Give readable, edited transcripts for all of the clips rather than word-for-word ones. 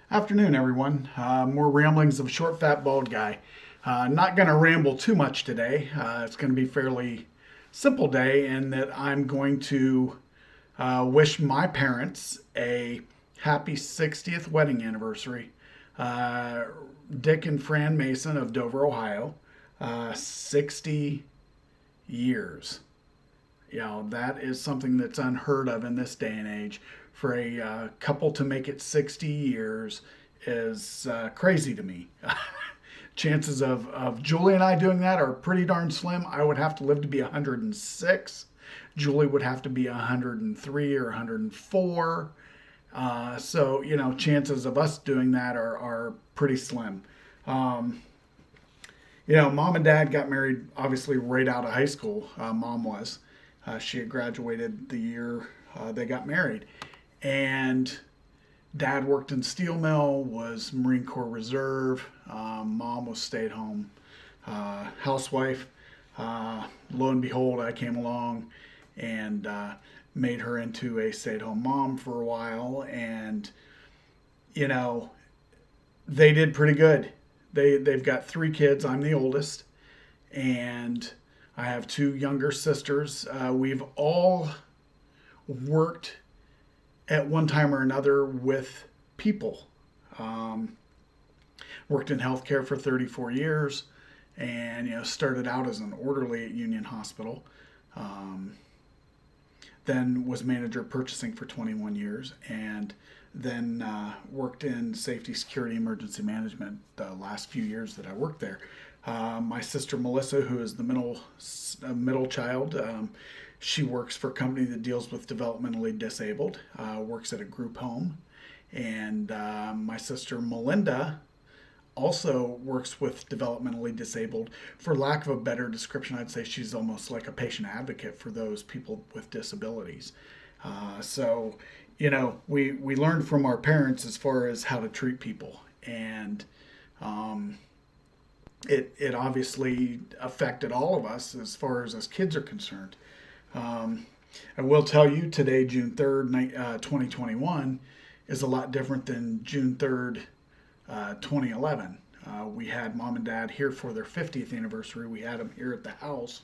Afternoon, everyone. More ramblings of a short, fat, bald guy. Not going to ramble too much today. It's going to be a fairly simple day in that I'm going to wish my parents a happy 60th wedding anniversary. Uh, Dick and Fran Mason of Dover, Ohio. 60 years. That is something that's unheard of in this day and age. For a couple to make it 60 years is crazy to me. Chances of Julie and I doing that are pretty darn slim. I would have to live to be 106. Julie would have to be 103 or 104. Chances of us doing that are pretty slim. Um, Mom and Dad got married obviously right out of high school. Mom was. She had graduated the year they got married. And Dad worked in steel mill, was Marine Corps Reserve. Mom was stay-at-home housewife. Lo and behold, I came along and made her into a stay-at-home mom for a while. And, you know, they did pretty good. They've got three kids. I'm the oldest. And I have two younger sisters. We've all worked at one time or another with people. Um, Worked in healthcare for 34 years and started out as an orderly at Union Hospital. Um, then was manager of purchasing for 21 years and then worked in safety, security, emergency management the last few years that I worked there. My sister Melissa, who is the middle child, she works for a company that deals with developmentally disabled, works at a group home. And my sister Melinda also works with developmentally disabled. For lack of a better description, I'd say she's almost like a patient advocate for those people with disabilities. We learned from our parents as far as how to treat people. And it obviously affected all of us as far as kids are concerned. I will tell you today, June 3rd, 2021, is a lot different than June 3rd, 2011. We had Mom and Dad here for their 50th anniversary. We had them here at the house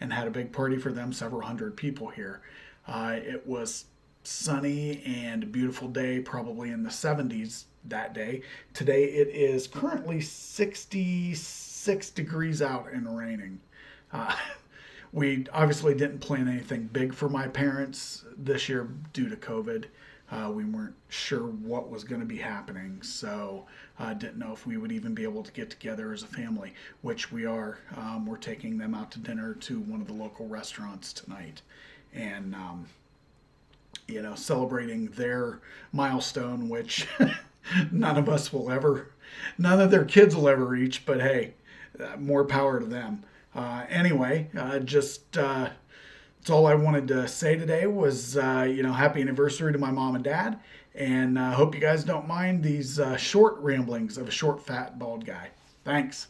and had a big party for them, several hundred people here. It was sunny and a beautiful day, probably in the 70s that day. Today it is currently 66 degrees out and raining. Uh, we obviously didn't plan anything big for my parents this year due to COVID. We weren't sure what was going to be happening, so didn't know if we would even be able to get together as a family, which we are. We're taking them out to dinner to one of the local restaurants tonight, and celebrating their milestone, which none of their kids will ever reach. But hey, more power to them. That's all I wanted to say today was, happy anniversary to my mom and dad. And I hope you guys don't mind these short ramblings of a short, fat, bald guy. Thanks.